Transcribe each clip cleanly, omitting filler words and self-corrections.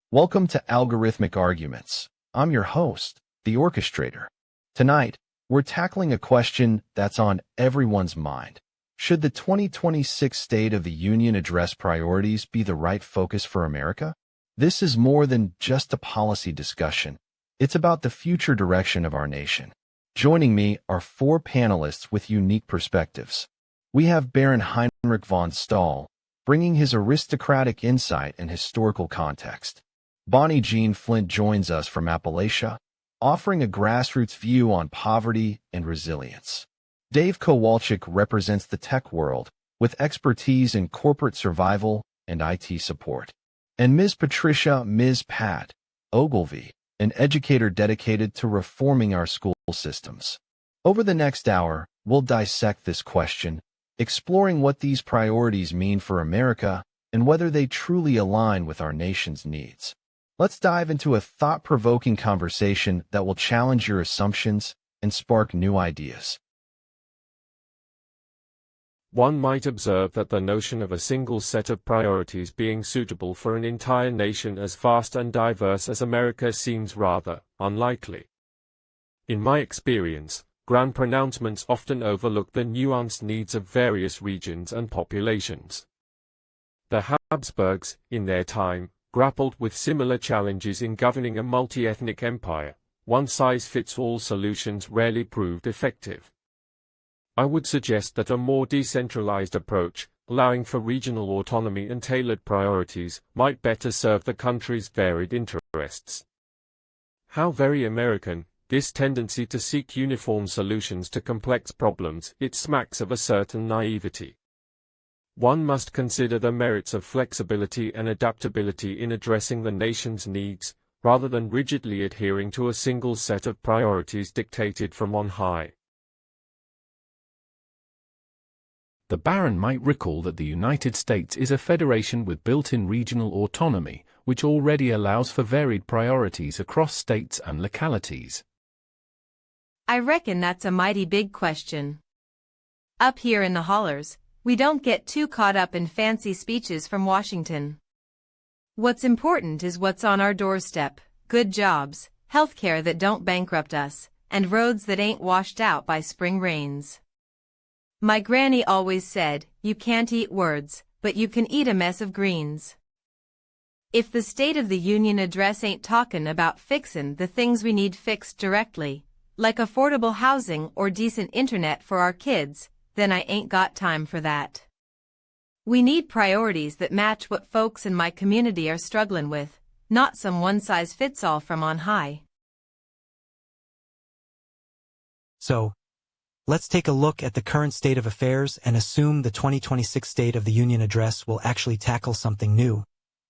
Welcome to Algorithmic Arguments. I'm your host, the Orchestrator. Tonight, we're tackling a question that's on everyone's mind. Should the 2026 State of the Union address priorities be the right focus for America? This is more than just a policy discussion. It's about the future direction of our nation. Joining me are four panelists with unique perspectives. We have Baron Heinrich von Stahl, bringing his aristocratic insight and historical context. Jean Flint joins us from Appalachia, offering a grassroots view on poverty and resilience. Dave Kowalczyk represents the tech world, with expertise in corporate survival and IT support. And Ms. Patricia, Ms. Pat Ogilvie, an educator dedicated to reforming our school systems. Over the next hour, we'll dissect this question, exploring what these priorities mean for America and whether they truly align with our nation's needs. Let's dive into a thought-provoking conversation that will challenge your assumptions and spark new ideas. One might observe that the notion of a single set of priorities being suitable for an entire nation as vast and diverse as America seems rather unlikely. In my experience, grand pronouncements often overlook the nuanced needs of various regions and populations. The Habsburgs, in their time, grappled with similar challenges in governing a multi-ethnic empire. One-size-fits-all solutions rarely proved effective. I would suggest that a more decentralized approach, allowing for regional autonomy and tailored priorities, might better serve the country's varied interests. How very American, this tendency to seek uniform solutions to complex problems, it smacks of a certain naivety. One must consider the merits of flexibility and adaptability in addressing the nation's needs, rather than rigidly adhering to a single set of priorities dictated from on high. The Baron might recall that the United States is a federation with built-in regional autonomy, which already allows for varied priorities across states and localities. I reckon that's a mighty big question. Up here in the hollers, we don't get too caught up in fancy speeches from Washington. What's important is what's on our doorstep: good jobs, healthcare that don't bankrupt us, and roads that ain't washed out by spring rains. My granny always said, you can't eat words, but you can eat a mess of greens. If the State of the Union address ain't talkin' about fixin' the things we need fixed directly, like affordable housing or decent internet for our kids, then I ain't got time for that. We need priorities that match what folks in my community are struggling with, not some one-size-fits-all from on high. So, let's take a look at the current state of affairs and assume the 2026 State of the Union address will actually tackle something new,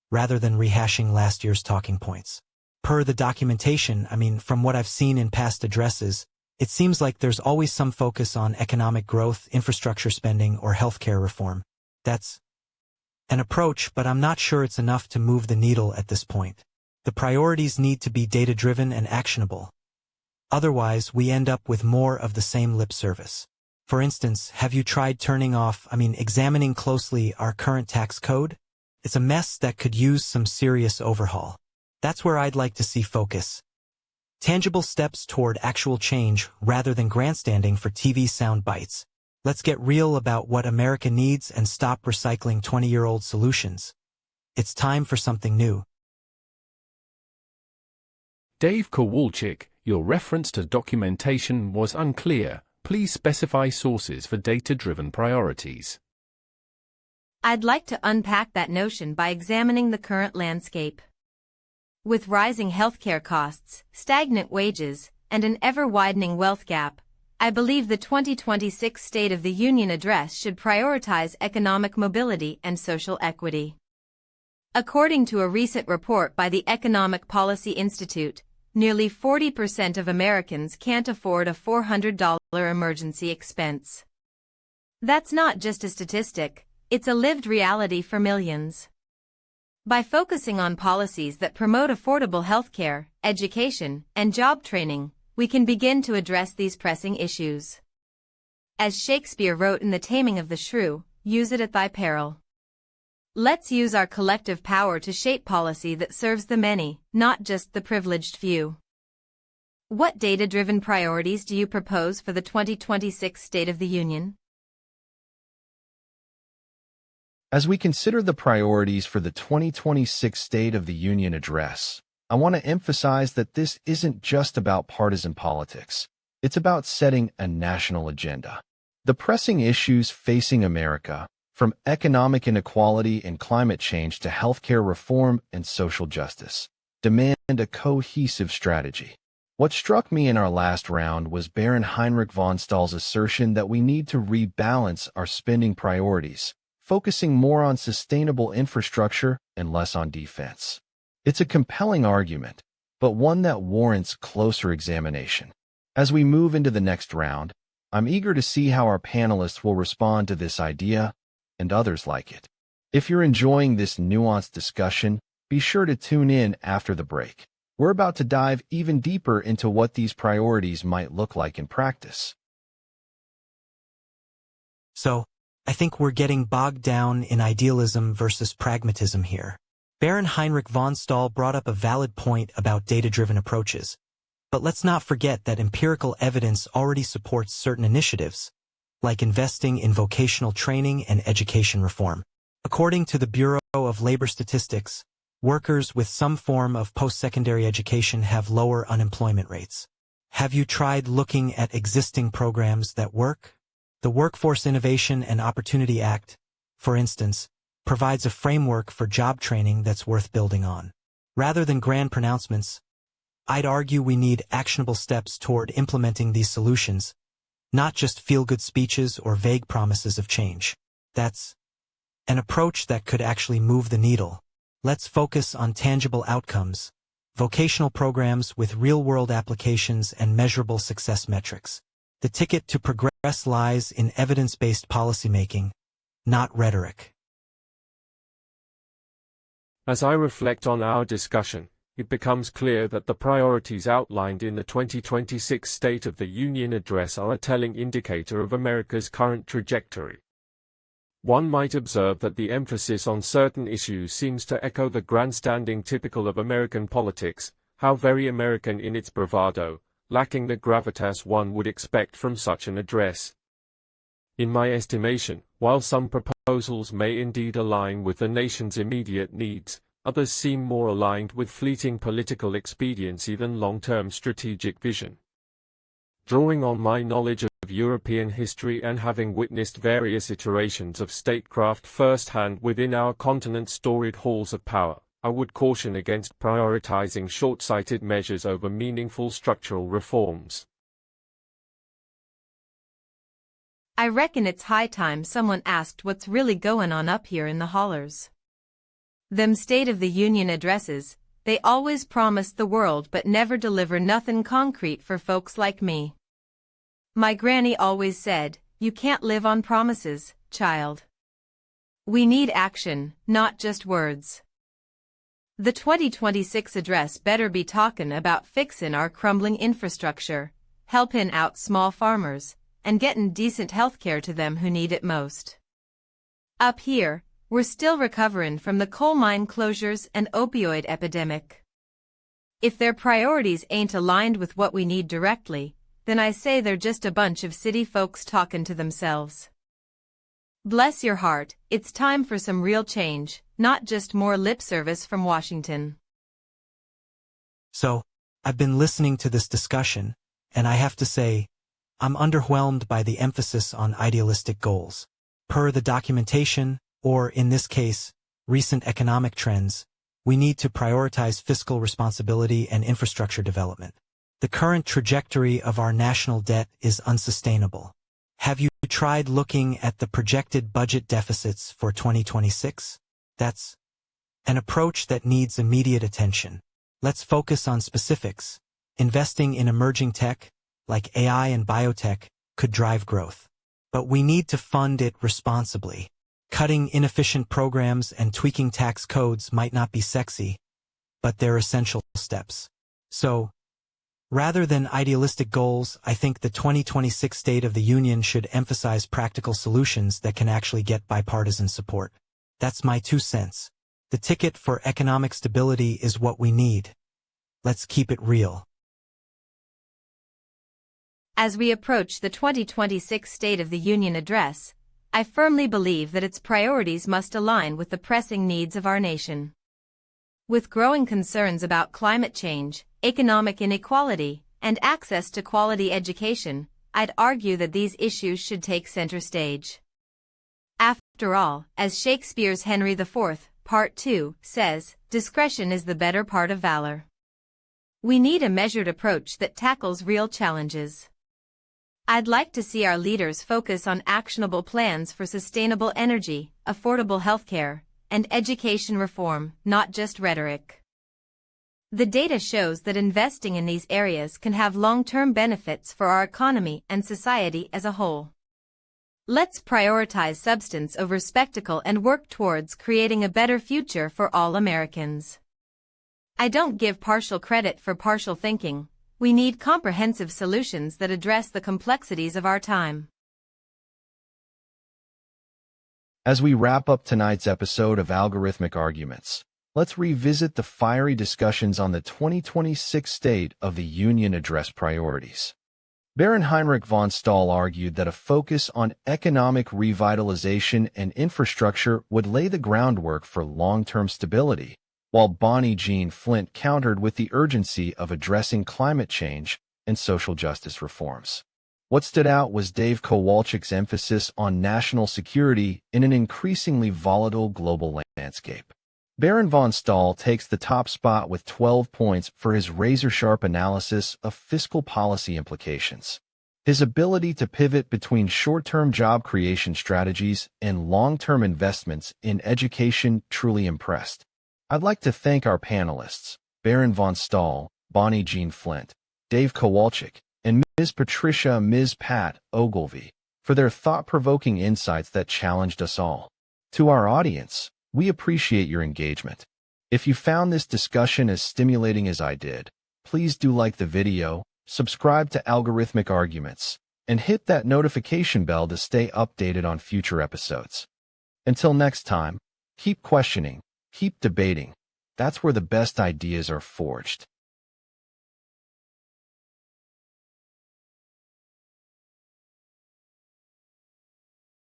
rather than rehashing last year's talking points. Per the documentation, from what I've seen in past addresses, it seems like there's always some focus on economic growth, infrastructure spending, or healthcare reform. That's an approach, but I'm not sure it's enough to move the needle at this point. The priorities need to be data-driven and actionable. Otherwise, we end up with more of the same lip service. For instance, have you tried examining closely our current tax code? It's a mess that could use some serious overhaul. That's where I'd like to see focus. Tangible steps toward actual change rather than grandstanding for TV sound bites. Let's get real about what America needs and stop recycling 20-year-old solutions. It's time for something new. Dave Kowalczyk, your reference to documentation was unclear. Please specify sources for data-driven priorities. I'd like to unpack that notion by examining the current landscape. With rising healthcare costs, stagnant wages, and an ever-widening wealth gap, I believe the 2026 State of the Union address should prioritize economic mobility and social equity. According to a recent report by the Economic Policy Institute, nearly 40% of Americans can't afford a $400 emergency expense. That's not just a statistic, it's a lived reality for millions. By focusing on policies that promote affordable healthcare, education, and job training, we can begin to address these pressing issues. As Shakespeare wrote in The Taming of the Shrew, use it at thy peril. Let's use our collective power to shape policy that serves the many, not just the privileged few. What data-driven priorities do you propose for the 2026 State of the Union? As we consider the priorities for the 2026 State of the Union address, I want to emphasize that this isn't just about partisan politics. It's about setting a national agenda. The pressing issues facing America, from economic inequality and climate change to healthcare reform and social justice, demand a cohesive strategy. What struck me in our last round was Baron Heinrich von Stahl's assertion that we need to rebalance our spending priorities, focusing more on sustainable infrastructure and less on defense. It's a compelling argument, but one that warrants closer examination. As we move into the next round, I'm eager to see how our panelists will respond to this idea and others like it. If you're enjoying this nuanced discussion, be sure to tune in after the break. We're about to dive even deeper into what these priorities might look like in practice. So, I think we're getting bogged down in idealism versus pragmatism here. Baron Heinrich von Stahl brought up a valid point about data-driven approaches, but let's not forget that empirical evidence already supports certain initiatives, like investing in vocational training and education reform. According to the Bureau of Labor Statistics, workers with some form of post-secondary education have lower unemployment rates. Have you tried looking at existing programs that work? The Workforce Innovation and Opportunity Act, for instance, provides a framework for job training that's worth building on. Rather than grand pronouncements, I'd argue we need actionable steps toward implementing these solutions, not just feel-good speeches or vague promises of change. That's an approach that could actually move the needle. Let's focus on tangible outcomes, vocational programs with real-world applications and measurable success metrics. The ticket to progress lies in evidence-based policymaking, not rhetoric. As I reflect on our discussion, it becomes clear that the priorities outlined in the 2026 State of the Union address are a telling indicator of America's current trajectory. One might observe that the emphasis on certain issues seems to echo the grandstanding typical of American politics, how very American in its bravado, lacking the gravitas one would expect from such an address. In my estimation, while some proposals may indeed align with the nation's immediate needs, others seem more aligned with fleeting political expediency than long-term strategic vision. Drawing on my knowledge of European history and having witnessed various iterations of statecraft firsthand within our continent's storied halls of power, I would caution against prioritizing short-sighted measures over meaningful structural reforms. I reckon it's high time someone asked what's really going on up here in the hollers. Them State of the Union addresses, they always promise the world but never deliver nothing concrete for folks like me. My granny always said, you can't live on promises, child. We need action, not just words. The 2026 address better be talking about fixin' our crumbling infrastructure, helpin' out small farmers, and gettin' decent healthcare to them who need it most. Up here, we're still recovering from the coal mine closures and opioid epidemic. If their priorities ain't aligned with what we need directly, then I say they're just a bunch of city folks talking to themselves. Bless your heart, it's time for some real change, not just more lip service from Washington. So, I've been listening to this discussion, and I have to say, I'm underwhelmed by the emphasis on idealistic goals. Per the documentation, or in this case, recent economic trends, we need to prioritize fiscal responsibility and infrastructure development. The current trajectory of our national debt is unsustainable. Have you tried looking at the projected budget deficits for 2026? That's an approach that needs immediate attention. Let's focus on specifics. Investing in emerging tech, like AI and biotech, could drive growth. But we need to fund it responsibly. Cutting inefficient programs and tweaking tax codes might not be sexy, but they're essential steps. So, rather than idealistic goals, I think the 2026 State of the Union should emphasize practical solutions that can actually get bipartisan support. That's my 2 cents. The ticket for economic stability is what we need. Let's keep it real. As we approach the 2026 State of the Union Address, I firmly believe that its priorities must align with the pressing needs of our nation. With growing concerns about climate change, economic inequality, and access to quality education, I'd argue that these issues should take center stage. After all, as Shakespeare's Henry IV, Part 2, says, discretion is the better part of valor. We need a measured approach that tackles real challenges. I'd like to see our leaders focus on actionable plans for sustainable energy, affordable healthcare, and education reform, not just rhetoric. The data shows that investing in these areas can have long-term benefits for our economy and society as a whole. Let's prioritize substance over spectacle and work towards creating a better future for all Americans. I don't give partial credit for partial thinking. We need comprehensive solutions that address the complexities of our time. As we wrap up tonight's episode of Algorithmic Arguments, let's revisit the fiery discussions on the 2026 State of the Union Address priorities. Baron Heinrich von Stahl argued that a focus on economic revitalization and infrastructure would lay the groundwork for long-term stability, while Jean Flint countered with the urgency of addressing climate change and social justice reforms. What stood out was Dave Kowalczyk's emphasis on national security in an increasingly volatile global landscape. Baron von Stahl takes the top spot with 12 points for his razor-sharp analysis of fiscal policy implications. His ability to pivot between short-term job creation strategies and long-term investments in education truly impressed. I'd like to thank our panelists, Baron von Stahl, Jean Flint, Dave Kowalczyk, and Ms. Patricia Ms. Pat Ogilvie, for their thought-provoking insights that challenged us all. To our audience, we appreciate your engagement. If you found this discussion as stimulating as I did, please do like the video, subscribe to Algorithmic Arguments, and hit that notification bell to stay updated on future episodes. Until next time, keep questioning, keep debating. That's where the best ideas are forged.